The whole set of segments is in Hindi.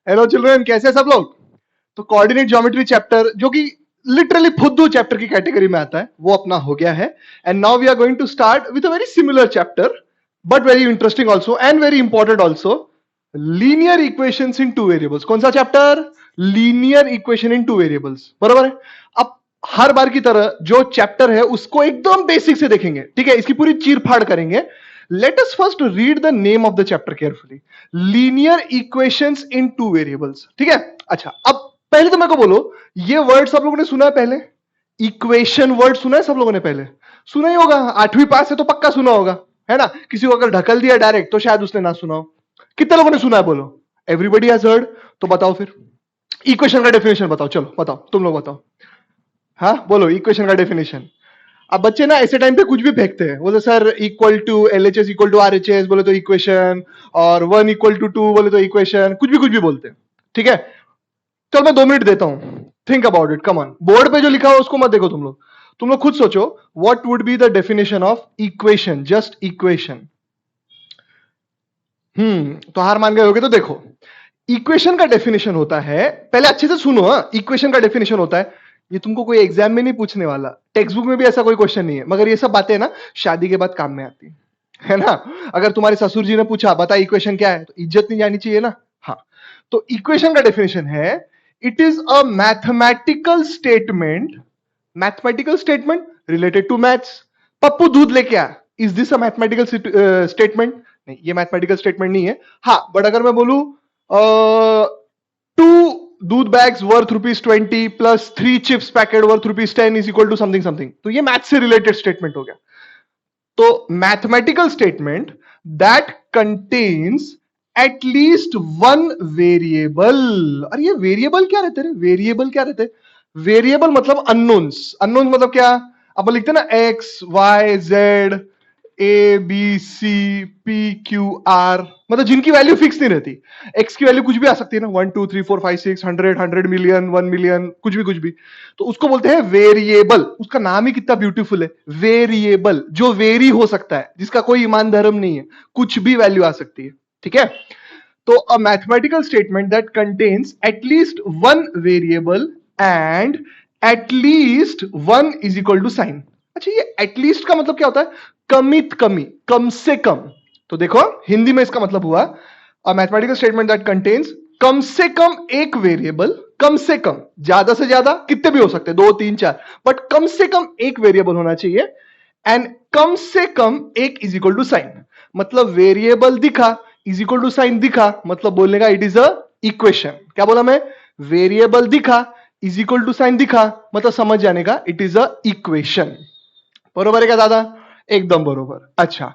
हेलो चिल्ड्रन, कैसे हैं सब लोग? तो कोऑर्डिनेट ज्योमेट्री चैप्टर, जो कि लिटरली फुद्दू चैप्टर की कैटेगरी में आता है, वो अपना हो गया है। And now we are going to start with a very similar chapter, but very interesting also and very important also, linear equations in two variables. कौन सा चैप्टर? Linear equation in two variables, बराबर है। अब हर बार की तरह जो चैप्टर है उसको एकदम बेसिक से देखेंगे, ठीक है? इसकी पूरी चीर फाड़ करेंगे। Let us first read the name of the chapter carefully. Linear equations in two variables. ठीक है? अच्छा, अब पहले तो मेरे को बोलो, ये वर्ड सब लोगों ने सुना है पहले? इक्वेशन वर्ड सुना है सब लोगों ने पहले? सुना ही होगा, 8वीं पास है तो पक्का सुना होगा, है ना? किसी को अगर ढकल दिया डायरेक्ट तो शायद उसने ना सुना हो। कितने लोगों ने सुना है बोलो? Everybody has heard. तो बताओ फिर, इक्वेशन का डेफिनेशन बताओ। चलो बताओ, तुम लोग बताओ। हाँ बोलो, इक्वेशन का डेफिनेशन। अब बच्चे ना ऐसे टाइम पे कुछ भी फेंकते हैं, बोले sir equal to LHS equal to RHS बोले तो इक्वेशन, और 1 इक्वल टू 2 बोले तो इक्वेशन, कुछ भी बोलते हैं, ठीक है? चल मैं 2 मिनट देता हूं, think about it, come on. Board पे जो लिखा हो उसको मत देखो तुम लोग खुद सोचो, what would be the definition of equation, just equation. तो हार मान गए होगे तो देखो, इक्वेशन का डेफिनेशन होता है, पहले अच्छे से सुनो। हाँ, इक्वेशन का डेफिनेशन होता है, ये तुमको कोई एग्जाम में नहीं पूछने वाला, टेक्स्ट बुक में भी ऐसा कोई क्वेश्चन नहीं है, मगर ये सब बातें ना शादी के बाद काम में आती है ना? अगर तुम्हारे ससुर जी ने पूछा बता इक्वेशन क्या है, तो इज्जत नहीं जानी चाहिए ना? हाँ, तो इक्वेशन का डेफिनेशन है, it is a mathematical statement related to maths. Pappu दूध लेके आ, is this a mathematical statement? नहीं, ये मैथमेटिकल स्टेटमेंट नहीं है। हाँ, बट अगर मैं बोलूं टू दूध bags worth ₹20 plus 3 chips packet worth ₹10 is equal to something something, तो ये मैथ से रिलेटेड स्टेटमेंट हो गया। तो mathematical statement that contains at least one variable. अरे ये वेरिएबल क्या रहते हैं? वेरिएबल क्या रहते हैं? वेरिएबल मतलब अननोन्स। अननोन्स मतलब क्या? अपन लिखते हैं ना, एक्स वाई जेड ABCPQR, मतलब जिनकी वैल्यू फिक्स नहीं रहती। एक्स की वैल्यू कुछ भी आ सकती है ना, 1 2 3 4 5 6 100 मिलियन 1 मिलियन, कुछ भी। तो उसको बोलते हैं वेरिएबल। उसका नाम ही कितना ब्यूटीफुल है, वेरिएबल, जो वेरी हो सकता है, जिसका कोई ईमान धर्म नहीं है, कुछ भी वैल्यू आ सकती है, ठीक है? तो a mathematical statement that contains at least one variable and at least one is equal to sign. अच्छा, ये एटलीस्ट का मतलब क्या होता है? कमित कमी, कम से कम। तो देखो, हिंदी में इसका मतलब हुआ, a mathematical statement that contains कम से कम एक वेरिएबल, कम से कम, ज्यादा से ज्यादा कितने भी हो सकते हैं, 2 3 4, बट कम से कम एक वेरिएबल होना चाहिए, एंड कम से कम एक इज इक्वल टू साइन। मतलब वेरिएबल दिखा इज इक्वल टू साइन दिखा, मतलब बोलने का इट इज अ इक्वेशन। क्या बोला मैं? वेरिएबल दिखा इज इक्वल टू साइन दिखा, मतलब समझ जाने का इट इज अ इक्वेशन। बरोबर है क्या दादा? एकदम बरोबर। अच्छा,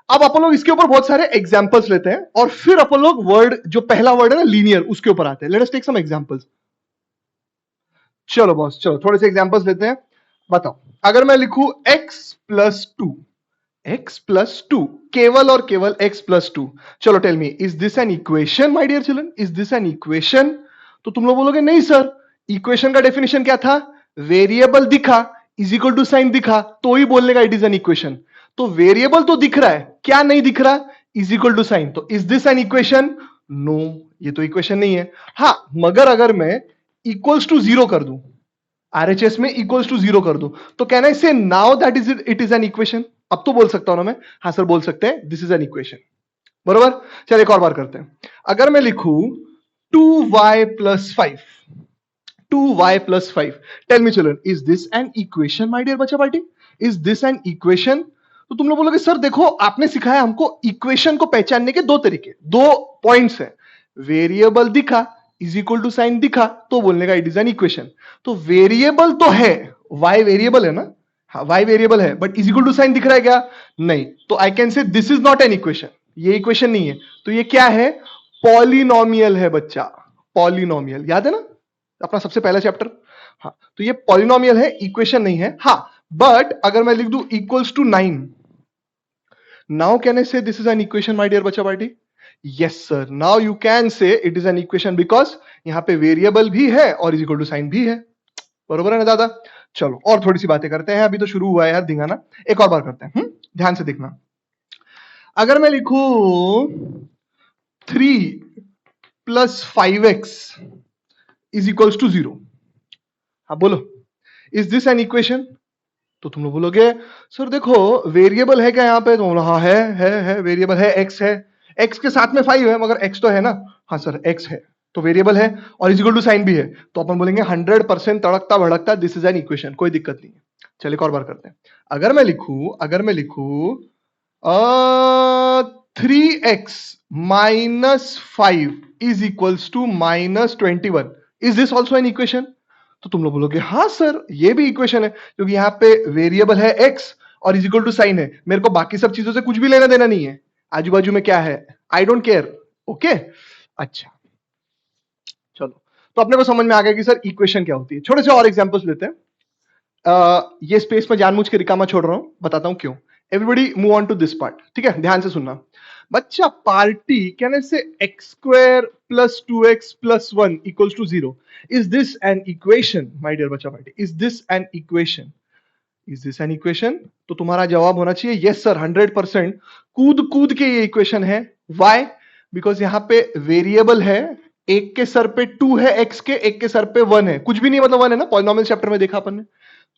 अब अपन लोग इसके ऊपर बहुत सारे एग्जांपल्स लेते हैं, और फिर अपन लोग वर्ड, जो पहला वर्ड है ना लीनियर, उसके ऊपर आते हैं। Let us take some examples. चलो बॉस, चलो थोड़े से एग्जांपल्स लेते हैं। बताओ, अगर मैं लिखूं x+2, केवल और केवल x+2, चलो tell me, is this an equation my dear children? Is this an equation? तो तुम लोग बोलोगे नहीं सर, इक्वेशन का डेफिनेशन क्या था? वेरिएबल दिखा इज इक्वल टू साइन दिखा तो ही बोलने का इट इज एन इक्वेशन। तो वेरिएबल तो दिख रहा है, क्या नहीं दिख रहा? Is equal to sign. तो is this an equation? No, ये तो इक्वेशन नहीं है। हाँ, मगर अगर मैं इक्वल्स टू 0 कर दूं, RHS में इक्वल्स टू 0 कर दूं, तो can I say now that it is an equation? अब तो बोल सकता हूं ना मैं, हाँ सर बोल सकते हैं, दिस इज एन इक्वेशन। बरोबर? चलिए एक और बार करते हैं। अगर मैं लिखूं 2y+5, 2y+5, tell me children, is this an equation my dear बच्चा party? Is this an equation? तो तुम लोग बोलोगे सर देखो, आपने सिखाया हमको इक्वेशन को पहचानने के 2 तरीके, 2 पॉइंट्स है। वेरिएबल दिखा इज इक्वल टू साइन दिखा तो बोलने का इट इज एन इक्वेशन। तो वेरिएबल तो है, y वेरिएबल है ना? हाँ, y वेरिएबल है, but is equal to sign दिख रहा है क्या? नहीं। तो I can say this is not an equation, ये इक्वेशन नहीं है। तो ये क्या है? पॉलिनोमियल है बच्चा, पॉलिनोमियल। याद है ना अपना सबसे पहला चैप्टर? हाँ, तो ये पॉलिनोमियल है, इक्वेशन नहीं है। हाँ, बट अगर मैं लिख दूं equals to 9, now can I say this is an equation my dear बच्चा party? Yes sir, now you can say it is an equation, because यहां पे वेरिएबल भी है और इज इक्वल टू साइन भी है। बरोबर है ना दादा? चलो और थोड़ी सी बातें करते हैं, अभी तो शुरू हुआ है यार धिंगाना। एक और बार करते हैं, ध्यान से देखना। अगर मैं लिखूं 3 plus 5x is equals to 0। हाँ बोलो, इज दिस एन इक्वेशन? तो तुम लोग बोलोगे सर देखो वेरिएबल है क्या यहाँ पे? तो हाँ है वेरिएबल है, एक्स है, एक्स के साथ में 5 है, मगर एक्स तो है ना। हाँ सर एक्स है तो वेरिएबल है और इज इक्वल टू साइन भी है, तो अपन बोलेंगे 100% तड़कता भड़कता दिस इज एन इक्वेशन, कोई दिक्कत नहीं है। चलिए एक और बार करते हैं। अगर मैं लिखूं 3x minus 5 is equals to minus 21, is this also an equation? तो तुम लोग बोलोगे हाँ सर ये भी इक्वेशन है, क्योंकि यहाँ पे वेरिएबल है x और इज इक्वल टू साइन है, मेरे को बाकी सब चीजों से कुछ भी लेना देना नहीं है, आजू बाजू में क्या है आई डोंट केयर। ओके अच्छा चलो, तो अपने को समझ में आ गया कि सर इक्वेशन क्या होती है। छोटे से और एग्जांपल्स लेते हैं। ये स्पेस में जानबूझ के रिकामा छोड़ रहा हूं, बताता हूं क्यों। Everybody move on to this part, ठीक है, ध्यान से सुनना। बच्चा पार्टी कहने से X square plus 2x plus 1 equals to 0, is this an equation my dear बच्चा party? Is this an equation? Is this an equation? तो तुम्हारा जवाब होना चाहिए यस सर, 100%। कूद कूद के ये इक्वेशन है। व्हाई? बिकॉज यहां पे वेरिएबल है, एक के सर पे 2 है x के, एक के सर पे 1 है, कुछ भी नहीं मतलब 1 है ना, पॉलिनोमियल चैप्टर में देखा अपन ने।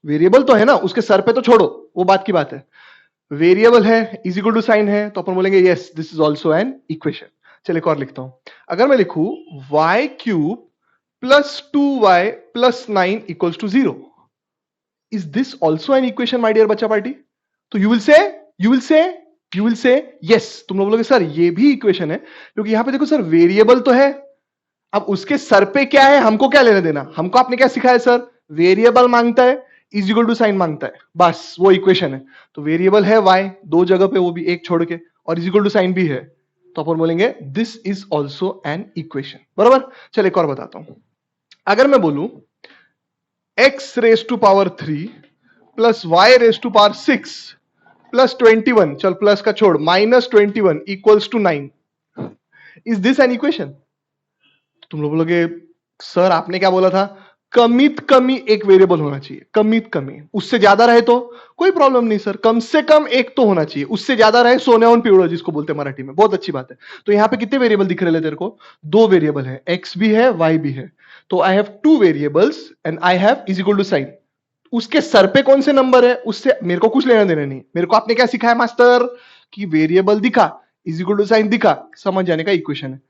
वेरिएबल तो है ना, उसके सर पे तो छोड़ो, वो बात की बात है। वेरिएबल है, इज इक्वल टू साइन है, तो अपन बोलेंगे yes this is also an equation. चलिए एक और लिखता हूं। अगर मैं लिखूं y cube plus 2y plus 9 equals to 0, is this also an equation my dear बच्चा पार्टी? तो यू विल से यस। तुम लोग बोलोगे सर ये भी इक्वेशन है, क्योंकि यहां पे देखो सर वेरिएबल तो है, अब उसके सर पे क्या है हमको क्या लेना देना, हमको आपने क्या सिखाया सर? वेरिएबल मांगता है, इज इक्वल टू साइन मांगता है, बस वो इक्वेशन है। तो वेरिएबल है y दो जगह पे, वो भी एक छोड़ के, और इज इक्वल टू साइन भी है, तो अपन बोलेंगे this is also an equation. बराबर? चल एक और बताता हूं। अगर मैं बोलूं x raise to power 3 plus y raise to power 6 plus 21, चल प्लस का छोड़, minus 21 equals to 9, is this an equation? तुम लोग बोलोगे सर आपने क्या बोला था? कमित कमी एक वेरिएबल होना चाहिए, कमित कमी, उससे ज्यादा रहे तो कोई प्रॉब्लम नहीं सर, कम से कम एक तो होना चाहिए, उससे ज्यादा रहे सोने पिवड़ा जिसको बोलते हैं मराठी में, बहुत अच्छी बात है। तो यहां पे कितने वेरिएबल दिख रहे हैं तेरे को? दो वेरिएबल है, एक्स भी है वाई भी है, तो I have two variables and I have is equal to sign. उसके सर पे कौन से नंबर है उससे मेरे को कुछ लेना देना नहीं, मेरे को आपने क्या सिखाया मास्टर कि वेरिएबल दिखा, इज इक्वल टू साइन दिखा, समझ जाने का इक्वेशन है।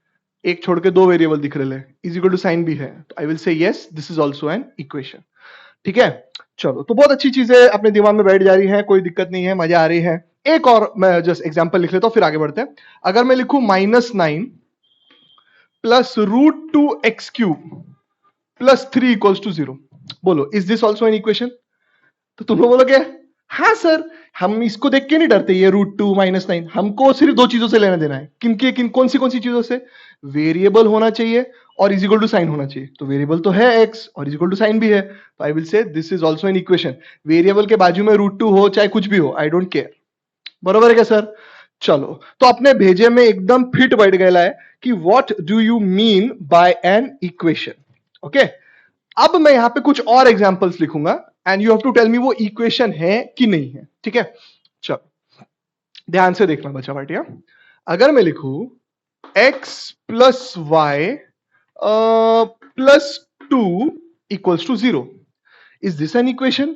एक छोड़ के दो वेरिएबल दिख रहे हैं, इज इक्वल टू साइन भी है, तो I will say yes this is also an equation. ठीक है, चलो, तो बहुत अच्छी चीजें अपने दिमाग में बैठ जा रही है, कोई दिक्कत नहीं है, मजा आ रही है। एक और मैं जस्ट एग्जांपल लिख लेता हूं, फिर आगे बढ़ते हैं। अगर मैं लिखूं -9 plus √2x³ plus 3 equals to 0, बोलो is this also an equation? तो तुम लोग बोलोगे हाँ सर, हम इसको देख के नहीं डरते, ये √2 -9, हमको सिर्फ दो चीजों से लेना देना है। कौन सी चीजों से? वेरिएबल होना चाहिए और इज इक्वल टू साइन होना चाहिए। तो वेरिएबल तो है x और इज इक्वल टू साइन भी है, तो I will say this is also an equation. Variable के बाजू में √2 हो चाहे कुछ भी हो, आई डोंट केयर। बरोबर है क्या सर? चलो, तो अपने भेजे में एकदम फिट बैठ गया है कि what do you mean by an equation. Okay, अब मैं यहां पे कुछ और एग्जांपल्स लिखूंगा and you have to tell me वो इक्वेशन है कि नहीं है। ठीक है, चलो ध्यान से देखना बच्चा पार्टिया। अगर मैं लिखूं x plus y plus 2 equals to 0, is this an equation?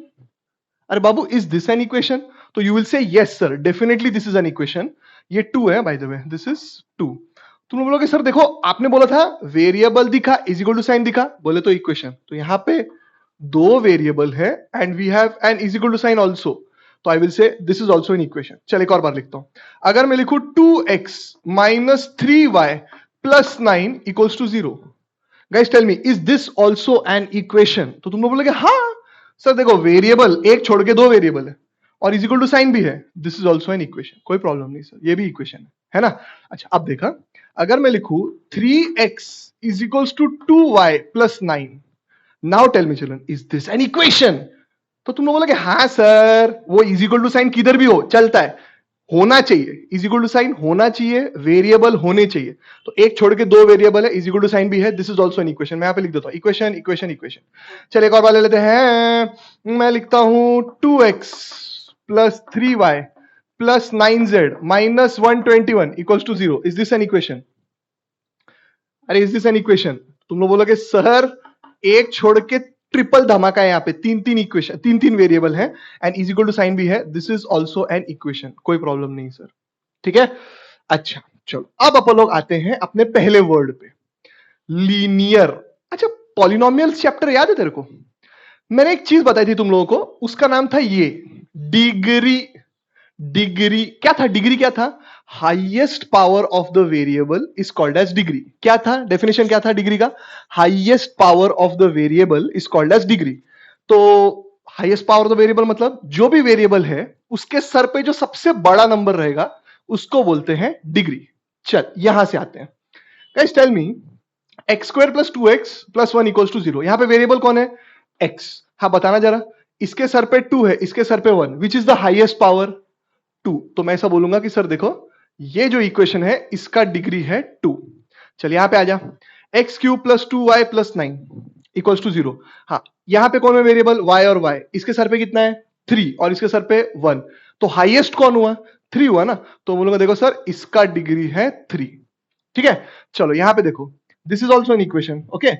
अरे बाबू इज दिस एन इक्वेशन? तो you will say yes sir definitely this is an equation. ये 2 है by the way, this is 2। तुम लोग बोलोगे सर देखो आपने बोला था वेरिएबल दिखा इज इक्वल टू साइन दिखा, बोले तो इक्वेशन। तो यहां पे दो वेरिएबल है and we have an is equal to sign also, तो I will say this is also an equation. चल एक और बार लिखता हूं। अगर मैं लिखूं 2x minus 3y plus 9 equals to 0, guys tell me is this also an equation? तो तुम लोग बोलोगे हाँ सर देखो वेरिएबल एक छोड़ के दो वेरिएबल है और इज इक्वल टू साइन भी है, this is also an equation. कोई प्रॉब्लम नहीं सर, ये भी इक्वेशन है ना। अच्छा अब देखा, अगर मैं लिखूं 3x is equals to 2y plus 9, now tell me children is this an equation? तो तुम लोग बोलोगे हाँ सर वो इज इक्वल टू साइन किधर भी हो चलता है, होना चाहिए इज इक्वल टू साइन होना चाहिए, वेरिएबल होने चाहिए। तो एक छोड़ के दो वेरिएबल है, इज इक्वल टू साइन भी है, this is also an equation. मैं यहां पे लिख देता हूं इक्वेशन इक्वेशन इक्वेशन। चलिए एक और बार ले लेते हैं। मैं लिखता हूं 2x plus 3y plus 9z minus 121 equals to 0, is this an equation? अरे इज दिस एन इक्वेशन? तुम लोग बोलोगे सर एक छोड़ के ट्रिपल धमाका है, यहाँ पे तीन तीन इक्वेशन, तीन तीन वेरिएबल है and is equal to sign भी है, this is also an equation, कोई प्रॉब्लम नहीं सर। ठीक है, अच्छा चलो अब अपन लोग आते हैं अपने पहले वर्ड पे, लीनियर। अच्छा, पॉलिनोमियल्स चैप्टर याद है तेरे को? मैंने एक चीज बताई थी तुम लोगों को, उसका नाम था ये डिग्री। डिग्री क्या था? डिग्री क्या था? Highest power of the variable is called as degree. क्या था डेफिनेशन? क्या था डिग्री का? Highest power of the variable is called as degree. तो highest power of the variable मतलब जो भी वेरिएबल है उसके सर पे जो सबसे बड़ा नंबर रहेगा उसको बोलते हैं डिग्री। चल यहां से आते हैं, guys tell me x square plus 2x plus 1 equals to 0। यहां पे वेरिएबल कौन है? x। हाँ बताना जरा, इसके सर पे 2 है, इसके सर पे 1, which is the highest power? 2। तो मैं ऐसा बोलूंगा कि सर देखो ये जो इक्वेशन है इसका डिग्री है 2। चल यहां पे आ जा, x cube plus 2y plus 9 equals to 0। हाँ यहां पे कौन है वेरिएबल? y और y। इसके सर पे कितना है? 3 और इसके सर पे 1। तो हाईएस्ट कौन हुआ? 3 हुआ ना। तो बोलूंगा देखो सर इसका डिग्री है 3। ठीक है, चलो यहां पे देखो, this is also an equation. Okay,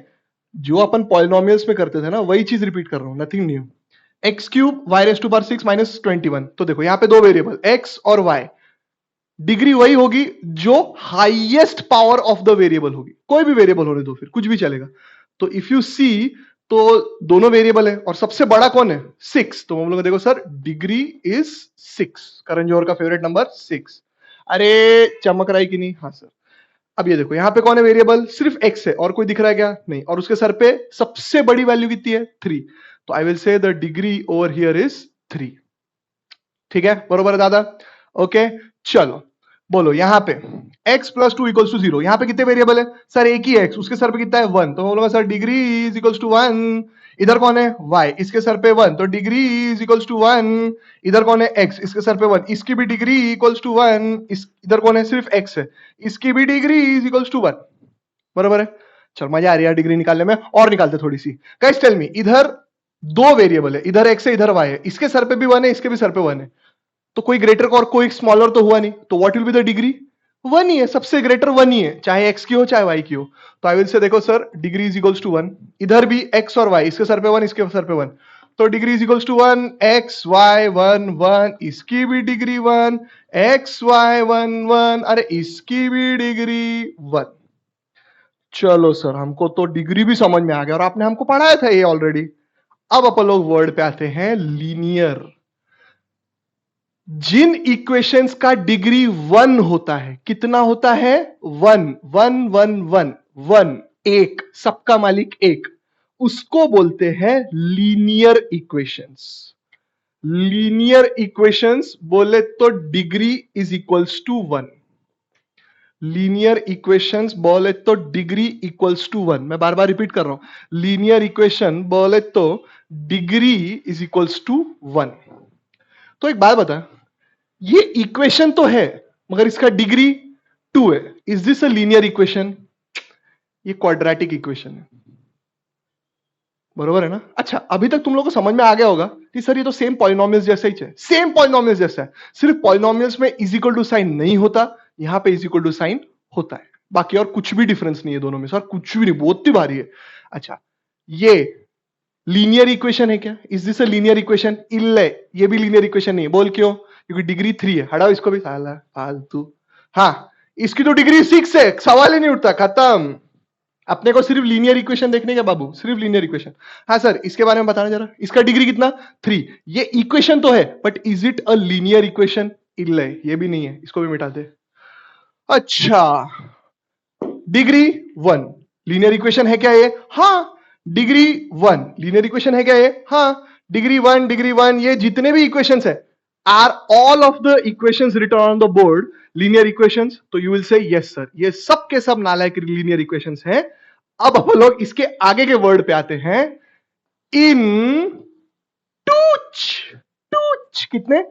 जो अपन पॉलिनोमियल्स में करते थे ना वही चीज रिपीट कर रहा हूं, nothing new. X cube y raise to power 6 minus 21। तो देखो यहां पे दो वेरिएबल एक्स और वाई, डिग्री वही होगी जो highest power of the variable होगी। कोई भी वेरिएबल होने दो, फिर कुछ भी चलेगा। तो इफ यू सी तो दोनों वेरिएबल है और सबसे बड़ा कौन है? 6। तो हम लोग देखो sir degree is 6। Karan Johar का फेवरेट नंबर 6। अरे चमक रहा है कि नहीं? हाँ सर। अब ये देखो यहां पे कौन है वेरिएबल? सिर्फ x है और कोई दिख रहा है क्या? नहीं। और उसके सर पे सबसे बड़ी वैल्यू कितनी है? 3। तो आई विल से the degree over here is 3। ठीक है, बरोबर है दादा? ओके चलो बोलो यहां पे x प्लस 2 इक्वल्स टू 0। यहां पे कितने वेरिएबल है? सर एक ही x, उसके सर पे कितना है? 1। तो बोलूंगा sir degree is equals to 1। इधर कौन है? y, इसके सर पे 1, तो डिग्री इज इक्वल्स टू 1। इधर कौन है? x, इसके सर पे 1, इसकी भी डिग्री इक्वल्स टू 1। इधर कौन है? सिर्फ x है, इसकी भी डिग्री इज इक्वल्स टू 1। बरोबर है? चल मजा आ रही है डिग्री निकालने में, और निकालते थोड़ी सी। गाइस टेल मी, इधर दो वेरिएबल है, इधर x है इधर y है, इसके सर पे भी 1 है इसके भी सर पे 1 है, तो कोई ग्रेटर और कोई स्मॉलर तो हुआ नहीं। तो what will be the degree? 1 ही है, सबसे ग्रेटर 1 ही है, चाहे x की हो चाहे y की हो। तो आई विल से देखो sir degree is equals to 1। इधर भी x और y, इसके सर पे 1 इसके सर पे 1, तो degree is equals to 1, x y 1 1, इसकी भी डिग्री 1, x y 1 1, अरे इसकी भी डिग्री 1। चलो सर हमको तो डिग्री भी समझ में आ गया और आपने हमको पढ़ाया था ये ऑलरेडी। अब अपन लोग वर्ड पे आते हैं लीनियर। जिन इक्वेशंस का डिग्री 1 होता है, कितना होता है? 1 1 1 1 1, एक, सबका मालिक एक, उसको बोलते हैं लीनियर इक्वेशंस। लीनियर इक्वेशंस बोले तो degree is equals to 1। Linear equations बोले तो डिग्री इक्वल्स टू 1। मैं बार बार रिपीट कर रहा हूं, लीनियर इक्वेशन बोले तो डिग्री इज इक्वल्स टू 1। तो एक बात बता, ये इक्वेशन तो है मगर इसका डिग्री 2 है, is this a linear equation? ये क्वाड्रेटिक इक्वेशन है, बरोबर है ना? अच्छा अभी तक तुम लोगों को समझ में आ गया होगा कि सर ये तो सेम पॉलिनोमियल्स जैसा ही है, सेम पॉलिनोमियल्स जैसा है, सिर्फ पॉलिनोमियल्स में इज इक्वल टू साइन नहीं होता, यहां पे इज इक्वल टू साइन होता है, बाकी और कुछ भी डिफरेंस नहीं है दोनों में। सर कुछ भी नहीं, बहुत ही भारी है। अच्छा ये लीनियर इक्वेशन है क्या? Is this a linear equation? इल्ले, ये भी लीनियर इक्वेशन नहीं है। बोल क्यों? क्योंकि डिग्री 3 है, हटाओ इसको भी, साला फालतू। हाँ इसकी तो डिग्री 6 है, सवाल ही नहीं उठता, खत्म। अपने को सिर्फ लीनियर इक्वेशन देखने का बाबू, सिर्फ लीनियर इक्वेशन। हाँ सर इसके बारे में बताना जरा, इसका डिग्री कितना? 3। ये इक्वेशन तो है but is it a linear equation? इल्ले, ये भी नहीं है, इसको भी मिटा दे। अच्छा डिग्री 1 लीनियर इक्वेशन है क्या ये? हाँ डिग्री 1 लीनियर इक्वेशन है क्या ये? हाँ डिग्री 1 डिग्री 1, ये जितने भी इक्वेशंस है are all of the equations written on the board linear equations? तो you will say yes sir, ये सब के सब नालायक लीनियर इक्वेशंस हैं। अब हम लोग इसके आगे के वर्ड पे आते हैं, इन टूच। टूच कितने?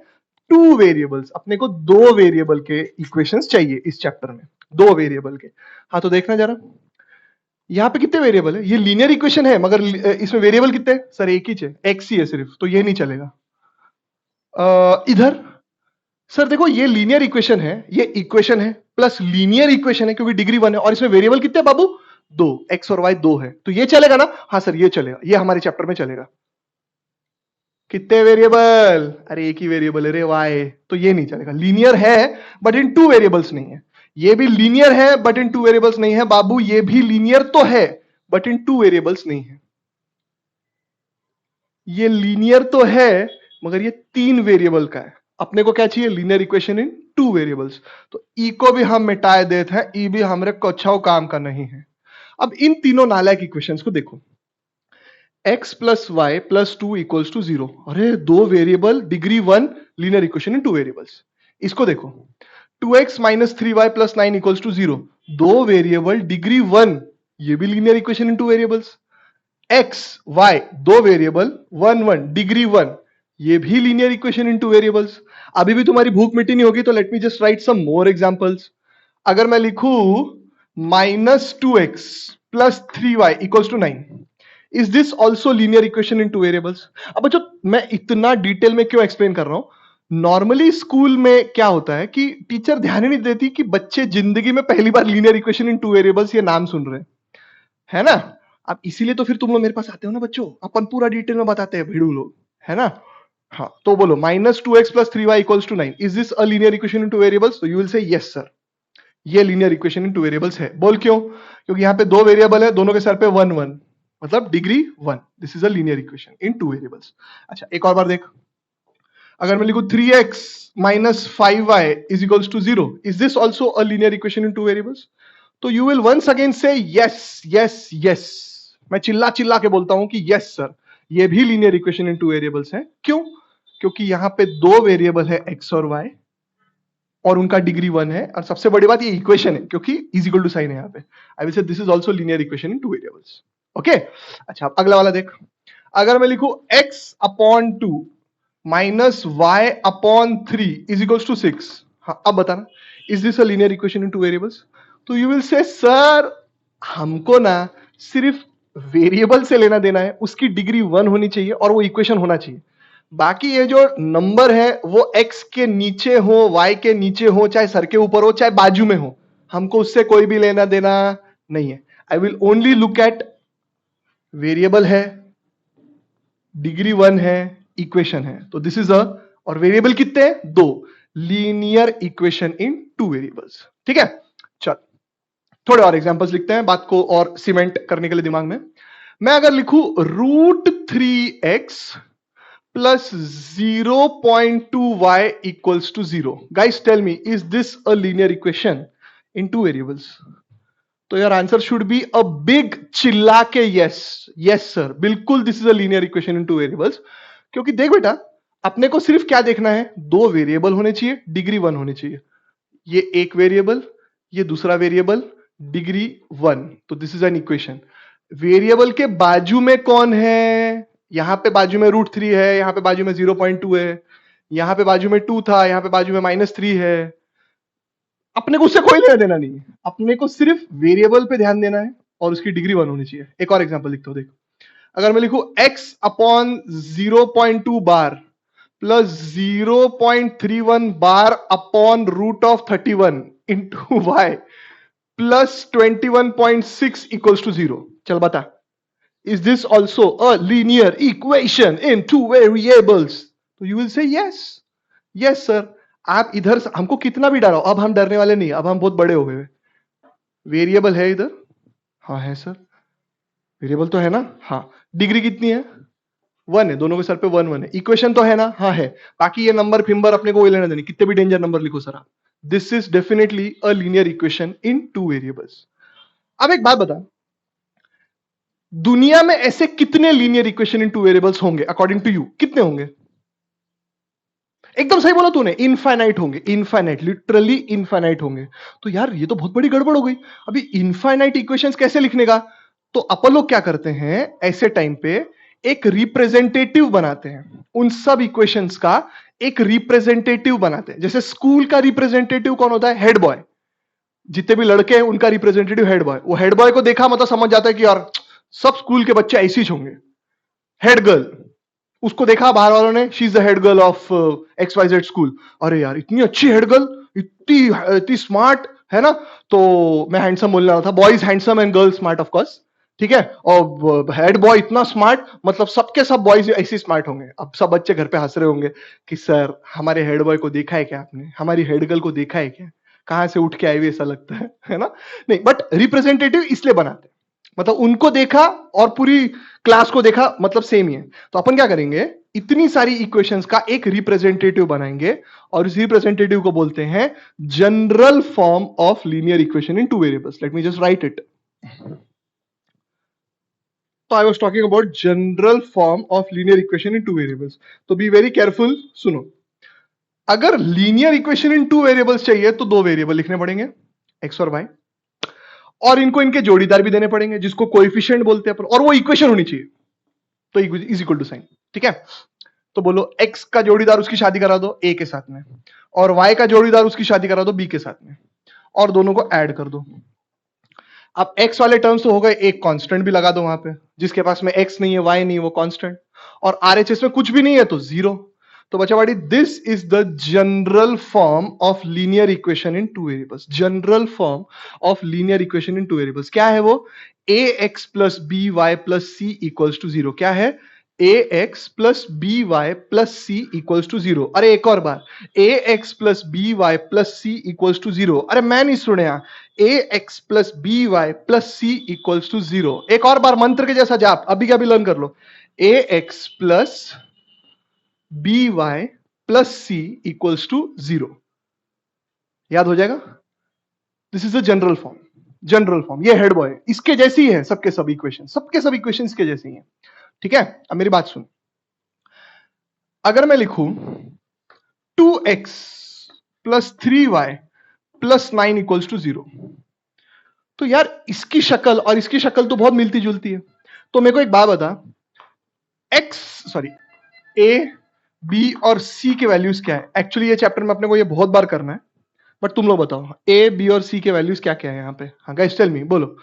2 वेरिएबल्स। अपने को 2 वेरिएबल के इक्वेशंस चाहिए इस चैप्टर में, 2 वेरिएबल के। हाँ तो देखना जरा यहां पे कितने वेरिएबल है? ये लीनियर इक्वेशन है मगर इसमें वेरिएबल कितने? सर एक ही है, एक्स ही है सिर्फ, तो ये नहीं चलेगा। इधर सर देखो ये लीनियर इक्वेशन है, ये इक्वेशन है प्लस लीनियर इक्वेशन है क्योंकि डिग्री 1 है, और इसमें वेरिएबल कितने बाबू? 2, x और y 2 है, तो ये चलेगा ना? हाँ सर ये चलेगा, ये हमारे चैप्टर में चलेगा। कितने वेरिएबल? अरे एक ही वेरिएबल है रे, y, तो ये नहीं चलेगा। लीनियर है बट इन 2 वेरिएबल्स नहीं है। ये भी लीनियर है बट इन 2 वेरिएबल्स नहीं है बाबू, ये भी लीनियर तो है बट इन 2 वेरिएबल्स नहीं है। ये लीनियर तो है मगर ये 3 वेरिएबल का है। अपने को क्या चाहिए? Linear equation in 2 variables. तो ई को भी हम मिटाए देते हैं, ई भी हमरे को अच्छा काम का नहीं है। अब इन तीनों नालायक इक्वेशंस को देखो। x plus y plus 2 equals to 0। अरे 2 variable, degree 1, linear equation in 2 variables. इसको देखो, 2x minus 3y plus 9 equals to 0। 2 variable, degree 1, ये भी linear equation in 2 variables. x y, 2 variable, 1 1, degree 1, ये भी लीनियर इक्वेशन इन 2 वेरिएबल्स। अभी भी तुम्हारी भूख मिटी नहीं होगी तो let me just write some more examples. अगर मैं लिखूं minus 2x plus 3y equals to 9, is this also linear equation in 2 variables? अब बच्चों मैं इतना डिटेल में क्यों एक्सप्लेन कर रहा हूं? नॉर्मली स्कूल में क्या होता है कि टीचर ध्यान ही नहीं देती कि बच्चे जिंदगी में पहली बार लीनियर इक्वेशन इन 2 वेरिएबल्स ये नाम सुन रहे हैं, है ना? अब इसीलिए तो फिर तुम लोग मेरे पास आते हो ना बच्चों, अपन पूरा डिटेल में बताते हैं भिड़ू लोग, है ना? हाँ, तो बोलो minus 2x plus 3y equals to 9, is this a linear equation in 2 variables? तो you will say yes sir, ये लीनियर इक्वेशन इन 2 वेरिएबल्स है। बोल क्यों? क्योंकि यहाँ पे 2 वेरिएबल है, दोनों के सर पे 1 1, मतलब degree 1। This is a linear equation in 2 variables. अच्छा एक और बार देख, अगर मैं लिखूं 3x minus 5y is equals to 0, is this also a linear equation in 2 variables? तो you will once again say yes yes yes. मैं चिल्ला चिल्ला के बोलता हूं कि यस सर, ये भी लीनियर इक्वेशन इन 2 वेरिएबल्स है। क्यों? क्योंकि यहां पे 2 वेरिएबल है x और y और उनका डिग्री 1 है, और सबसे बड़ी बात ये इक्वेशन है क्योंकि इज इक्वल टू साइन है यहाँ पे। I will say this is also linear equation in 2 variables. Okay, अच्छा अगला वाला देख, अगर मैं लिखूं x upon 2 minus y upon 3 is equals to 6, हाँ अब बताना, is this a linear equation in 2 variables? तो यू विल से सर हमको ना सिर्फ वेरिएबल से लेना देना है, उसकी डिग्री 1 होनी चाहिए और वो इक्वेशन होना चाहिए। बाकी ये जो नंबर है वो x के नीचे हो, y के नीचे हो, चाहे सर के ऊपर हो, चाहे बाजू में हो, हमको उससे कोई भी लेना देना नहीं है। I will only look at variable है, डिग्री 1 है, इक्वेशन है। तो दिस इज अ, और वेरिएबल कितने हैं? 2, लीनियर इक्वेशन इन 2 वेरिएबल्स। ठीक है, चल थोड़े और एग्जांपल्स लिखते हैं, बात को और सीमेंट करने के लिए दिमाग में। मैं अगर लिखूं √3x plus 0.2y equals to 0, guys tell me is this a linear equation in 2 variables? तो your answer should be a big चिल्ला के यस, यस सर, बिल्कुल this is a linear equation in 2 variables. क्योंकि देख बेटा, अपने को सिर्फ क्या देखना है? 2 वेरिएबल होने चाहिए, डिग्री 1 होनी चाहिए। ये एक वेरिएबल, ये दूसरा वेरिएबल, डिग्री 1, तो this is an equation. Variable के बाजू में कौन है? यहां पे बाजू में √3 है, यहां पे बाजू में 0.2 है, यहां पे बाजू में 2 था, यहां पे बाजू में -3 है। अपने को उससे कोई लेना देना नहीं है, अपने को सिर्फ वेरिएबल पे ध्यान देना है और उसकी डिग्री 1 होनी चाहिए। एक और एग्जांपल लिखता हूं, देखो, अगर मैं लिखूं x अपॉन 0.2 बार प्लस 0.31 बार upon √31 into y plus 21.6 equals to 0, चल बता, is this also a linear equation in 2 variables? तो you will say yes, yes sir. आप इधर हमको कितना भी डराओ, अब हम डरने वाले नहीं, अब हम बहुत बड़े हो गए। वेरिएबल है इधर, हाँ है सर, वेरिएबल तो है ना, हाँ। डिग्री कितनी है? 1 है, दोनों के सर पे 1 1 है। इक्वेशन तो है ना, हाँ है। बाकी ये नंबर फिंबर अपने को कोई लेना देनी, कितने भी डेंजर नंबर लिखो सर आप, this is definitely a linear equation in 2 variables. अब एक बात बता, दुनिया में ऐसे कितने लीनियर इक्वेशन इन 2 वेरिएबल्स होंगे अकॉर्डिंग टू यू? कितने होंगे? एकदम सही बोला तूने, इनफाइनाइट होंगे, इनफाइनाइट, लिटरली इनफाइनाइट होंगे। तो यार ये तो बहुत बड़ी गड़बड़ हो गई, अभी इनफाइनाइट इक्वेशंस कैसे लिखने का? तो अपन लोग क्या करते हैं ऐसे टाइम पे, एक रिप्रेजेंटेटिव बनाते हैं, उन सब इक्वेशंस का एक रिप्रेजेंटेटिव बनाते हैं। जैसे स्कूल का रिप्रेजेंटेटिव कौन होता है? Head boy. जितने भी लड़के हैं उनका रिप्रेजेंटेटिव हेड बॉय। वो हेड बॉय को देखा मतलब समझ जाता है कि यार सब स्कूल के बच्चे ऐसे ही होंगे। हेड गर्ल, उसको देखा बाहर वालों ने, she is the head girl of XYZ school. अरे यार इतनी अच्छी हेड गर्ल, इतनी स्मार्ट, है ना? तो मैं हैंडसम बोलने रहा था, boys handsome and girls smart of course, ठीक है? और हेड बॉय इतना स्मार्ट, मतलब सबके सब बॉयज ऐसे स्मार्ट होंगे। अब सब बच्चे घर पे हंस रहे होंगे कि सर हमारे हेड बॉय को देखा है क्या आपने, हमारी हेड गर्ल को देखा है क्या, कहां से उठ के आई हुई ऐसा लगता है ना? नहीं, बट रिप्रेजेंटेटिव इसलिए बनाते हैं, मतलब उनको देखा और पूरी क्लास को देखा, मतलब सेम ही है। तो अपन क्या करेंगे, इतनी सारी इक्वेशंस का एक रिप्रेजेंटेटिव बनाएंगे और इस रिप्रेजेंटेटिव को बोलते हैं general form of linear equation in two variables. Let me just write it. तो I was talking about general form of linear equation in two variables. तो बी वेरी केयरफुल, सुनो। अगर linear equation in two variables चाहिए तो दो वेरिएबल लिखने पड़ेंगे, एक्स और वाई, और इनको इनके जोड़ीदार भी देने पड़ेंगे जिसको कोएफिशिएंट बोलते हैं अपन, और वो इक्वेशन होनी चाहिए, तो इज इक्वल टू साइन, ठीक है? तो बोलो x का जोड़ीदार उसकी शादी करा दो a के साथ में, और y का जोड़ीदार उसकी शादी करा दो b के साथ में, और दोनों को ऐड कर दो। अब x वाले टर्म्स तो हो गए, एक कांस्टेंट भी लगा दो वहां पे, जिसके पास में x नहीं है y नहीं है वो कांस्टेंट, और RHS में कुछ भी नहीं है तो जीरो। तो बच्चा बाड़ी, this is the general form of linear equation in two variables. General form of linear equation in two variables क्या है वो? ax plus b y plus c equals to zero. क्या है? ax plus b y plus c equals to zero. अरे एक और बार, ax plus b y plus c equals to zero. अरे मैं नहीं सुनया, ax plus b y plus c equals to zero. एक और बार मंत्र के जैसा जाप, अभी क्या भी लर्न कर लो, ax plus b y plus c equals to zero. याद हो जाएगा? This is the general form. General form ये हेड बॉय, इसके जैसी है सबके सब इक्वेशन, सबके सब इक्वेशन इसके जैसी हैं, ठीक है? अब मेरी बात सुन, अगर मैं लिखूं 2x plus 3y plus 9 equals to zero, तो यार इसकी शक्ल और इसकी शक्ल तो बहुत मिलती जुलती है। तो मेरे को एक बात बता, a, b और c के वैल्यूज क्या है? एक्चुअली ये चैप्टर में अपने को ये बहुत बार करना है, बट तुम लोग बताओ a, b और c के वैल्यूज क्या क्या है यहाँ पे? हाँ गाइस टेल मी, बोलो।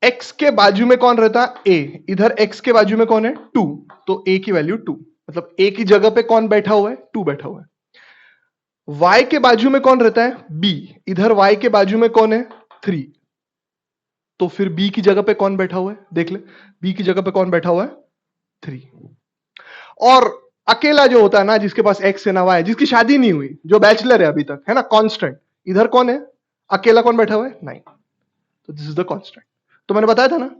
x के बाजू में कौन रहता है? a। इधर x के बाजू में कौन है? 2। तो a की वैल्यू 2, मतलब a की जगह पे कौन बैठा हुआ है? 2 बैठा हुआ है। y के बाजू में कौन रहता है? b। इधर y के बाजू में कौन है? 3। तो फिर b की जगह पे कौन बैठा हुआ है? देख ले, b की जगह पे कौन बैठा हुआ है? 3। और अकेला जो होता है ना, जिसके पास x है ना y है, जिसकी शादी नहीं हुई, जो बैचलर है अभी तक, है ना, कांस्टेंट, इधर कौन है? अकेला कौन बैठा हुआ है? 9। तो दिस इज द कांस्टेंट। तो मैंने बताया था ना,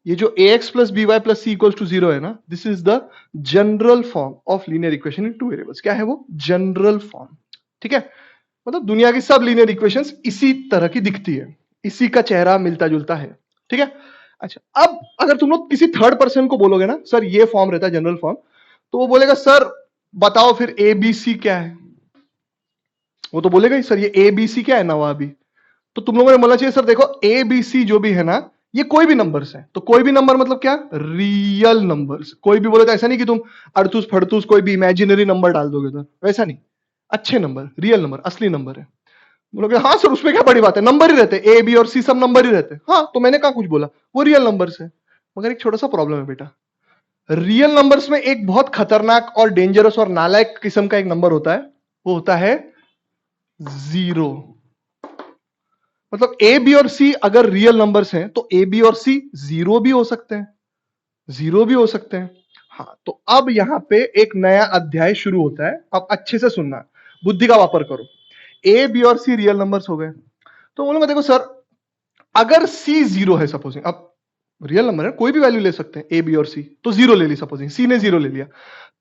ये जो ax plus b y plus c equals to zero है ना, this is the general form of linear equation in two variables. क्या है वो? जनरल फॉर्म, ठीक है? मतलब दुनिया की सब लीनियर इक्वेशंस इसी तरह की दिखती है, इसी का चेहरा मिलता जुलता है, ठीक है? अच्छा, अब अगर तुम लोग किसी थर्ड पर्सन को बोलोगे ना, सर ये फॉर्म रहता है जनरल फॉर्म, तो वो बोलेगा सर बताओ फिर ए बी सी क्या है? वो तो बोलेगा ही सर ये ए बी सी क्या है नवाबी। तो तुम लोगों ने बोलना चाहिए सर देखो ए बी सी जो भी है ना, ये कोई भी नंबर्स है। तो कोई भी नंबर मतलब क्या? Real numbers. कोई भी बोले तो ऐसा नहीं कि तुम अड़तूस फड़तूस कोई भी इमेजिनरी नंबर डाल दोगे उधर, वैसा नहीं। अच्छे नंबर, रियल नंबर, असली नंबर है। बोलोगे हाँ सर उसमें क्या बड़ी बात है, नंबर ही रहते हैं, ए बी और सी सब नंबर ही रहते हैं। हाँ तो मैंने कहा कुछ बोला, वो रियल नंबर्स है। मगर एक छोटा सा प्रॉब्लम है बेटा, रियल नंबर्स में एक बहुत खतरनाक और डेंजरस और नालायक किस्म का एक नंबर होता है, वो होता है जीरो। मतलब ए बी और सी अगर रियल नंबर्स हैं तो ए बी और सी जीरो भी हो सकते हैं, जीरो भी हो सकते हैं। हाँ तो अब यहां पे एक नया अध्याय शुरू होता है। अब अच्छे से सुनना, बुद्धि का वापर करो। ए बी और सी रियल नंबर्स हो गए, तो बोलूंगा देखो सर अगर सी जीरो है, सपोजिंग, अब रियल नंबर है कोई भी वैल्यू ले सकते हैं ए बी और सी, तो जीरो ले ली, सपोजिंग सी ने जीरो ले लिया,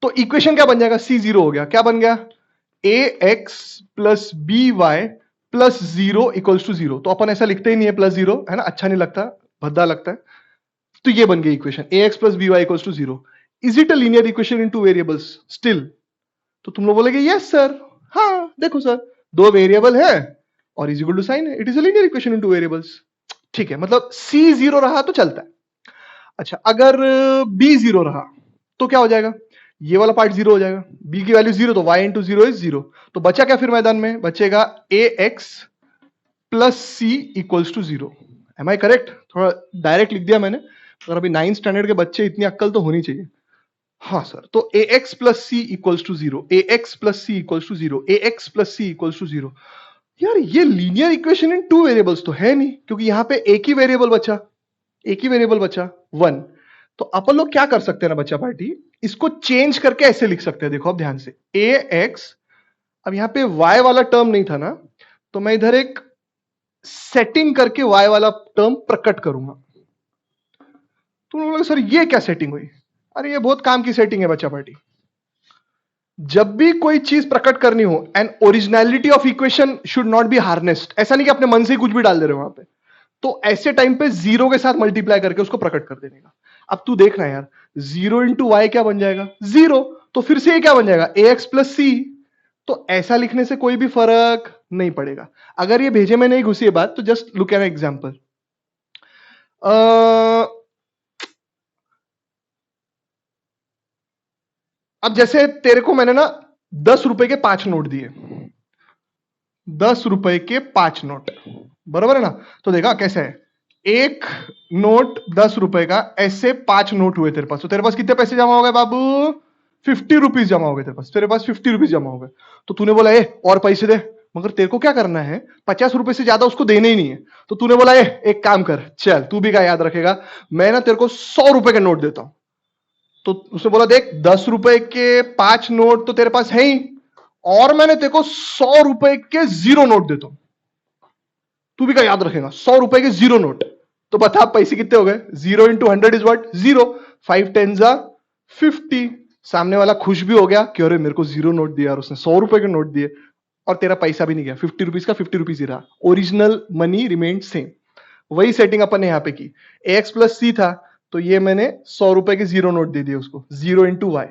तो इक्वेशन क्या बन जाएगा? सी जीरो हो गया, क्या बन गया? A x plus b y plus zero equals to zero. तो अपन ऐसा लिखते ही नहीं है प्लस जीरो, है ना, अच्छा नहीं लगता, भद्दा लगता है। तो ये बन गई equation a x plus b y equals to zero. Is it a linear equation in two variables still? तो तुम लोग बोलेगे यस सर, हाँ देखो सर दो वेरिएबल है और इज इक्वल टू साइन है, it is a linear equation in two variables. ठीक है, मतलब सी जीरो रहा तो चलता है। अच्छा अगर बी जीरो रहा तो क्या हो जाएगा? ये वाला पार्ट जीरो हो जाएगा, बी की वैल्यू जीरो, तो y into zero is zero. तो बचा क्या फिर मैदान में? बचेगा a x plus c equals to zero. Am I correct? थोड़ा डायरेक्ट लिख दिया मैंने, और अभी 9th स्टैंडर्ड के बच्चे, इतनी अक्ल तो होनी चाहिए। हाँ सर, तो a x plus c equals to zero, a x plus c equals to zero, a x plus c equals to zero. यार ये linear equation in two variables तो है नहीं, क्योंकि यहां पे एक ही वेरिएबल बचा, एक ही वेरिएबल बचा 1। तो अपन लोग क्या कर सकते हैं ना बच्चा पार्टी, इसको चेंज करके ऐसे लिख सकते हैं। देखो अब ध्यान से, ए एक्स, अब यहां पे y वाला टर्म नहीं था ना, तो मैं इधर एक सेटिंग करके y वाला टर्म प्रकट करूंगा। तुम लोग सर ये क्या सेटिंग हुई? अरे ये बहुत काम की सेटिंग है बच्चा पार्टी। जब भी कोई चीज प्रकट करनी हो, and originality of equation should not be harnessed, ऐसा नहीं कि अपने मन से ही कुछ भी डाल दे रहे हो वहां पे, तो ऐसे टाइम पे जीरो के साथ मल्टीप्लाई करके उसको प्रकट कर देने का। अब तू देखना यार, 0 × y क्या बन जाएगा? 0। तो फिर से ये क्या बन जाएगा? ax प्लस सी। तो ऐसा लिखने से कोई भी फर्क नहीं पड़ेगा। अगर ये भेजे में नहीं घुसी है बात, तो just look at an example. अब जैसे तेरे को मैंने ना 10 रुपए के 5 नोट दिए, 10 रुपए के 5 नोट, बराबर है ना? तो देखा कैसे है, एक नोट 10 रुपए का, ऐसे 5 नोट हुए तेरे पास। तो तेरे पास कितने पैसे जमा हो गए बाबू? 50 रुपीज जमा हो गए तेरे पास। तेरे पास 50 रुपीज जमा हो गए। तो तूने बोला ए और पैसे दे, मगर तेरे को क्या करना है, 50 रुपए से ज्यादा उसको देने ही नहीं है। तो तूने बोला ए एक काम कर, चल तू भी क्या याद रखेगा, मैं ना तेरे को 100 रुपए के नोट देता हूं। तो उसने बोला देख 10 रुपए के 5 नोट तो तेरे पास है ही, और मैंने तेरे को 100 रुपए के 0 नोट देता हूं। तू भी क्या याद रखेगा, 100 रुपए के 0 नोट। तो बता पैसे कितने हो गए? 0 × 100 इज व्हाट? 0। 5 10 50। सामने वाला खुश भी हो गया कि अरे मेरे को 0 नोट दिया और उसने 100 रुपए के नोट दिए, और तेरा पैसा भी नहीं गया, 50 रुपीज का 50 रुपीज ही रहा। Original money remained same. वही सेटिंग अपन ने यहां पे की। ax प्लस सी था, तो ये मैंने 100 रुपए के 0 नोट दे दिए उसको, 0 × y।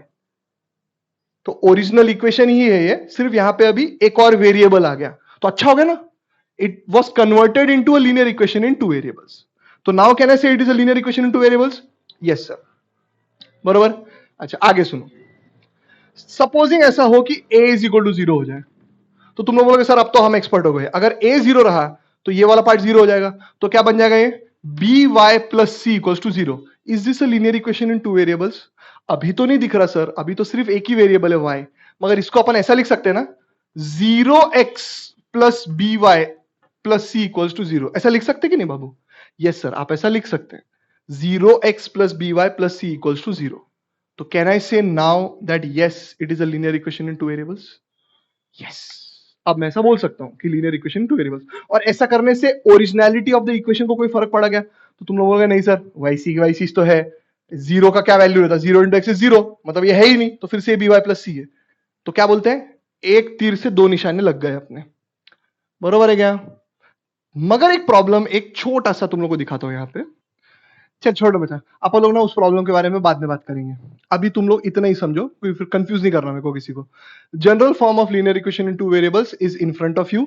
तो ओरिजिनल इक्वेशन ही है ये, सिर्फ यहां पे अभी एक और वेरिएबल आ गया। तो अच्छा हो गया ना, it was converted into a linear equation in two variables. तो now can I say it is a linear equation in two variables? Yes sir, बरोबर। अच्छा आगे सुनो, सपोजिंग ऐसा हो कि a इज इक्वल टू 0 हो जाए, तो तुम लोग बोलोगे सर अब तो हम एक्सपर्ट हो गए, अगर a 0 रहा तो ये वाला पार्ट 0 हो जाएगा। तो क्या बन जाएगा ये? by plus c equals to 0। Is this a linear equation in two variables? अभी तो नहीं दिख रहा सर, अभी तो सिर्फ एक ही वेरिएबल है y, मगर इसको अपन ऐसा लिख सकते हैं ना, 0x plus b y plus c equals to 0। ऐसा लिख सकते कि नहीं बाबू? यस सर, आप ऐसा लिख सकते हैं, 0x plus b y plus c equals to 0। तो can I say now that yes it is a linear equation in two variables? Yes, अब मैं ऐसा बोल सकता हूं कि linear equation in two variables. और ऐसा करने से ओरिजिनलिटी ऑफ द इक्वेशन को कोई फर्क पड़ा क्या? तो तुम लोग बोलोगे नहीं सर, वाई तो है, 0 का क्या वैल्यू रहता है? 0 × x इज 0, मतलब ये है ही नहीं, तो फिर से बी वाई प्लस सी है। तो क्या बोलते हैं, एक तीर से दो निशाने लग गए अपने, बरोबर है क्या? मगर एक प्रॉब्लम, एक छोटा सा तुम लोग को दिखाता हूं यहां पे। चल छोड़ो बच्चा, अपन लोग ना उस प्रॉब्लम के बारे में बाद में बात करेंगे। अभी तुम लोग इतना ही समझो, फिर कंफ्यूज नहीं करना मेरे को किसी को। General form of linear equation in two variables is in front of you.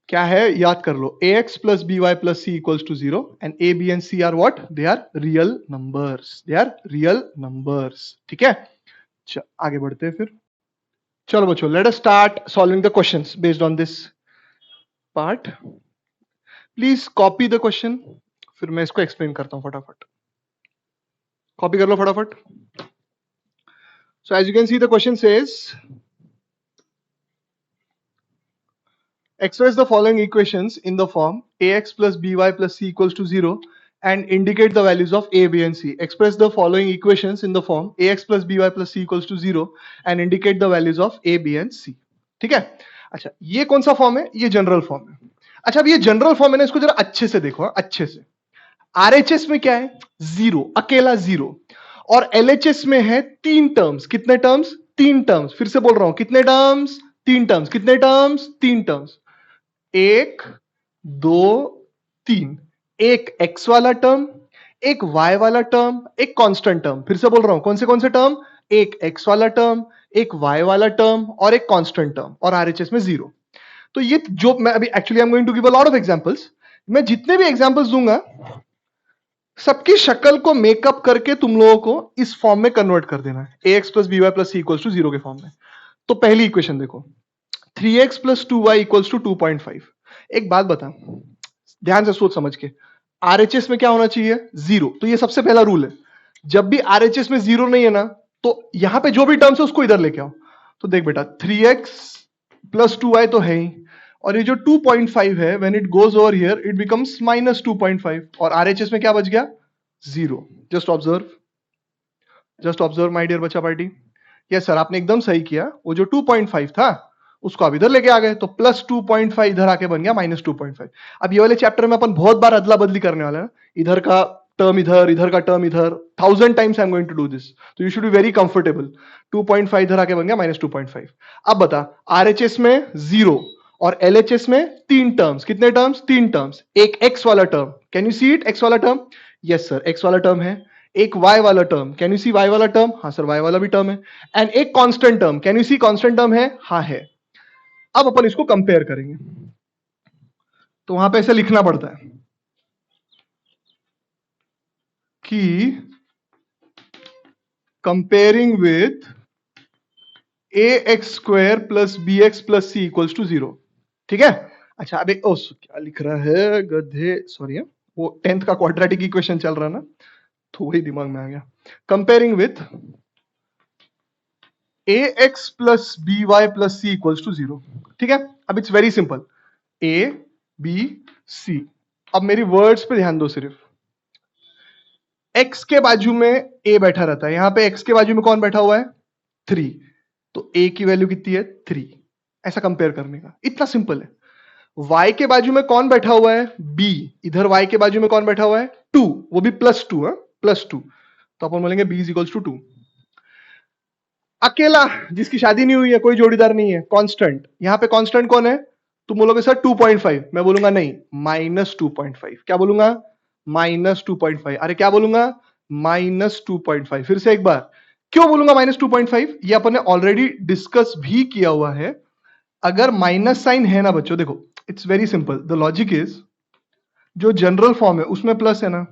क्या है याद कर लो, ax plus b y plus c equals to 0 and a b and c are what? They are real numbers, they are real numbers. ठीक है, आगे बढ़ते हैं फिर। चलो बच्चों, let us start solving the questions based on this part. Please copy the question, फिर मैं इसको एक्सप्लेन करता हूं फटाफट। कॉपी कर लो फटाफट। So as you can see the question says, express the following equations in the form ax plus by plus c equals to 0 and indicate the values of a, b and c. Express the following equations in the form ax plus by plus c equals to 0 and indicate the values of a, b and c. ठीक है? अच्छा, ये कौन सा फॉर्म है? ये जनरल फॉर्म है। अच्छा, अब ये जनरल फॉर्म है ना, इसको जरा अच्छे से देखो, अच्छे से। आरएचएस में क्या है? 0, अकेला 0। और एलएचएस में है 3 टर्म्स। कितने टर्म्स? 3 टर्म्स। फिर से बोल रहा हूं, कितने टर्म्स? 3 टर्म्स। कितने टर्म्स? 3 टर्म्स। 1 2 3। एक x वाला टर्म, एक y वाला टर्म, एक कांस्टेंट टर्म। फिर से बोल रहा हूं, कौन से टर्म? एक x वाला टर्म, एक y वाला टर्म और एक कांस्टेंट टर्म, और आरएचएस में 0। तो ये जो मैं अभी actually I am going to give a lot of examples. मैं जितने भी एग्जांपल्स दूंगा, सबकी शक्ल को मेकअप करके तुम लोगों को इस फॉर्म में कन्वर्ट कर देना है, ax plus b y plus c equals to 0 के फॉर्म में। तो पहली इक्वेशन देखो, 3x plus 2y equals to 2.5। एक बात बता, ध्यान से सोच समझ के, आरएचएस में क्या होना चाहिए? 0। तो ये सबसे पहला रूल है, जब भी आरएचएस में 0 नहीं है ना, तो यहां पे जो भी टर्म्स है उसको इधर लेके आओ। तो देख बेटा, 3x प्लस 2y तो है ही, और ये जो 2.5 है when it goes over here it becomes -2.5 और आरएचएस में क्या बच गया 0। जस्ट ऑब्जर्व माय डियर बच्चा पार्टी। यस सर आपने एकदम सही किया, वो जो 2.5 था उसको आप इधर लेके आ गए तो +2.5 इधर आके बन गया -2.5। अब ये वाले चैप्टर में अपन बहुत बार अदला बदली करने वाला है, इधर का टर्म इधर, इधर का टर्म इधर, 1000 times I am going to do this, तो you should be very comfortable. 2.5 इधर आके बन गया -2.5। अब बता आरएचएस में 0 और एलएचएस में 3 टर्म्स, कितने टर्म्स 3 टर्म्स, एक एक्स वाला term, can you see it x वाला टर्म, यस सर एक्स वाला टर्म है, एक y वाला term, can you see y वाला टर्म, हाँ सर y वाला भी टर्म है, एंड एक constant term, can you see constant term है, हाँ है। अब अपन इसको कंपेयर करेंगे तो वहां पे ऐसे लिखना पड़ता है कि comparing with ax square plus bx plus c equals to 0, ठीक है। अच्छा अब क्या लिख रहा है गधे, सॉरी वो 10th का क्वाड्रेटिक इक्वेशन चल रहा ना तो वही दिमाग में आ गया। Comparing with ax plus by plus c equals to 0, ठीक है। अब it's very simple, a b c। अब मेरी वर्ड्स पे ध्यान दो सिर्फ, x के बाजू में a बैठा रहता है, यहां पे x के बाजू में कौन बैठा हुआ है 3, तो a की वैल्यू कितनी है 3, ऐसा कंपेयर करने का इतना सिंपल है। y के बाजू में कौन बैठा हुआ है b, इधर y के बाजू में कौन बैठा हुआ है 2, वो भी +2 है +2, तो अपन बोलेंगे b इज इक्वल्स टू 2। अकेला जिसकी शादी नहीं हुई है, कोई जोड़ीदार नहीं है, कांस्टेंट, यहां पे कांस्टेंट कौन है, तुम बोलोगे सर 2.5, मैं बोलूंगा नहीं -2.5, क्या बोलूंगा -2.5, अरे क्या बोलूंगा -2.5। फिर से एक बार क्यों बोलूंगा -2.5, ये अपन ने ऑलरेडी डिस्कस भी किया हुआ है। अगर माइनस साइन है ना बच्चों, देखो it's very simple, the logic is जो जनरल फॉर्म है उसमें प्लस है ना,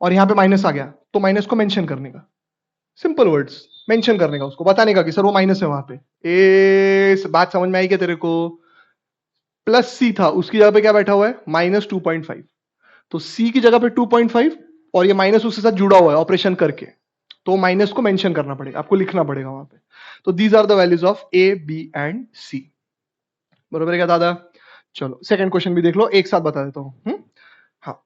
और यहां पे माइनस आ गया तो माइनस को मेंशन करने का, सिंपल वर्ड्स मेंशन करने का, उसको बताने का कि सर वो माइनस है वहां पे। बात समझ में आई क्या तेरे को, प्लस सी था उसकी जगह पे क्या बैठा हुआ है -2.5, तो सी की जगह पे 2.5 और ये माइनस उसके साथ जुड़ा हुआ है ऑपरेशन करके, तो माइनस को मेंशन करना पड़ेगा, आपको लिखना पड़ेगा वहां पे। तो these are the values of a b and c, बरोबर है क्या दादा। चलो सेकंड क्वेश्चन भी देख लो, एक साथ बता देता हूं। हाँ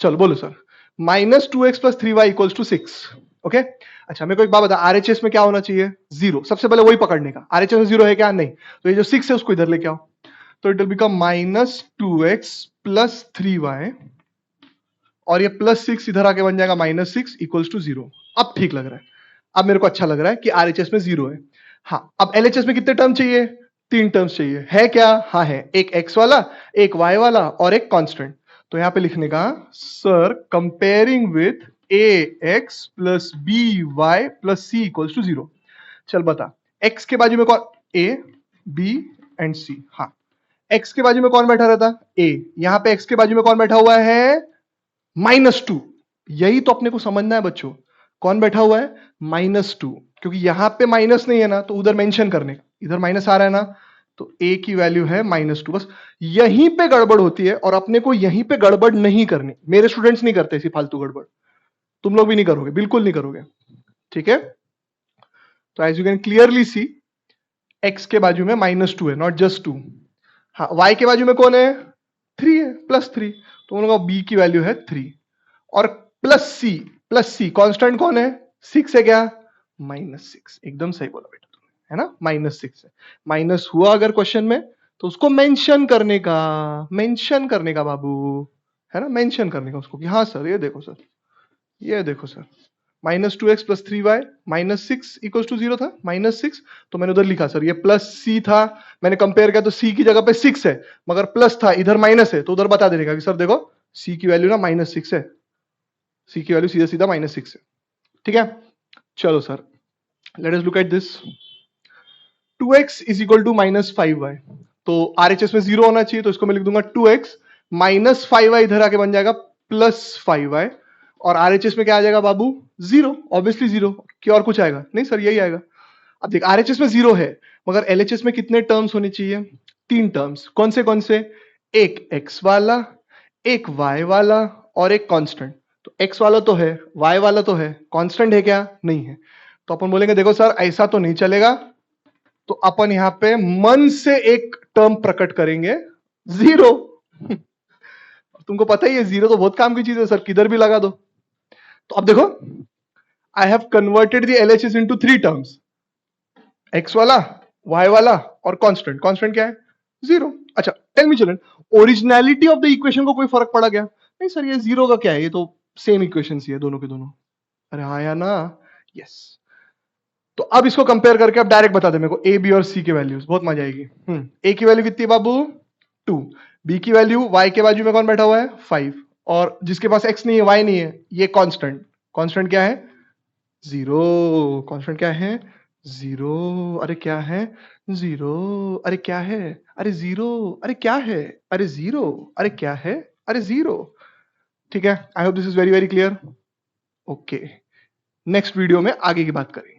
चलो बोलो sir, -2x + 3y equals to 6, okay. अच्छा मेरे को एक बात बता, आरएचएस में क्या होना चाहिए 0, सबसे पहले वही पकड़ने का, आरएचएस में 0 है क्या, नहीं, तो ये जो 6 है उसको इधर लेके आओ, तो it will become -2x + 3y और ये +6 इधर आके बन जाएगा -6 इक्वल्स टू 0। अब ठीक लग रहा है, अब मेरे को अच्छा लग रहा है कि आरएचएस में 0 है। हाँ अब एलएचएस में कितने टर्म चाहिए, 3 टर्म्स चाहिए, है क्या, हाँ है, एक x वाला, एक y वाला और एक कांस्टेंट। तो यहां पे लिखने का sir comparing with ax plus by plus c equals to 0। चल बता x के बाजू में कौन, a b एंड c, हाँ x के बाजू में कौन बैठा रहता a, यहां पे x के बाजू में कौन बैठा हुआ है -2, यही तो अपने को समझना है बच्चों, कौन बैठा हुआ है -2, क्योंकि यहां पे माइनस नहीं है ना तो उधर मेंशन करने का, इधर माइनस आ रहा है ना तो a की वैल्यू है -2, बस यहीं पे गड़बड़ होती है और अपने को यहीं पे गड़बड़ नहीं करनी, मेरे स्टूडेंट्स नहीं करते ऐसी फालतू गड़बड़, तुम लोग भी नहीं करोगे, बिल्कुल नहीं करोगे, ठीक है। तो as you can clearly see x के बाजू में -2 है, नॉट जस्ट 2, हाँ y के बाजू में कौन है 3 है, +3, तो उन लोगों का b की वैल्यू है 3 और प्लस सी कांस्टेंट कौन है 6 है क्या -6, एकदम सही बोला बेटा तुमने, है ना -6 है, माइनस हुआ अगर क्वेश्चन में तो उसको मेंशन करने का, मेंशन करने का बाबू, है ना, मेंशन करने का उसको कि हाँ सर ये देखो सर, ये देखो sir -2x + 3y -6 equals to 0 था, -6, तो मैंने उधर लिखा सर ये +c था, मैंने कंपेयर किया तो c की जगह पे 6 है मगर प्लस था, इधर माइनस है, तो उधर बता देने का कि सर देखो c की वैल्यू ना -6 है, c की वैल्यू सीधा सीधा -6 है, ठीक है। चलो sir let us look at this, 2x is equal to -5y, तो आरएचएस में 0 होना चाहिए, तो इसको मैं लिख दूंगा 2x -5y इधर आके बन जाएगा +5y और आरएचएस में क्या आ जाएगा बाबू 0, ऑब्वियसली 0, क्या और कुछ आएगा नहीं सर यही आएगा। अब देख आरएचएस में 0 है मगर एलएचएस में कितने टर्म्स होने चाहिए 3 टर्म्स, कौन से, एक x वाला, एक y वाला और एक कांस्टेंट, तो x वाला तो है, y वाला तो है, कांस्टेंट है क्या नहीं है, तो अपन बोलेंगे देखो सर ऐसा तो नहीं चलेगा, तो अपन यहां पे मन से एक टर्म प्रकट करेंगे, जीरो। तुमको पता ही है जीरो तो बहुत काम की चीज है सर, किधर भी लगा दो। तो अब देखो, I have converted the LHS into 3 terms, x वाला, वाई वाला और कांस्टेंट। कांस्टेंट क्या है? जीरो। अच्छा tell me children, originality of the equation को कोई फर्क पड़ा क्या? नहीं सर, ये जीरो का क्या है, ये तो सेम इक्वेशन ही है दोनों के दोनों। अरे हाँ या ना? यस। तो अब इसको कंपेयर करके अब डायरेक्ट बता दे मेरे को ए बी और सी की वैल्यूज, बहुत मजा आएगी। ए की वैल्यू कितनी है बाबू? 2। बी की वैल्यू, वाई के बाजू में कौन बैठा हुआ है? 5। और जिसके पास एक्स नहीं है, वाई नहीं है, ये कांस्टेंट। कांस्टेंट क्या है? जीरो। कांस्टेंट क्या है? जीरो। अरे क्या है? जीरो। अरे क्या है? अरे जीरो। अरे क्या है? अरे जीरो। अरे क्या है? अरे जीरो। ठीक है, I hope this is very very clear. Okay, next video में आगे की बात करेंगे।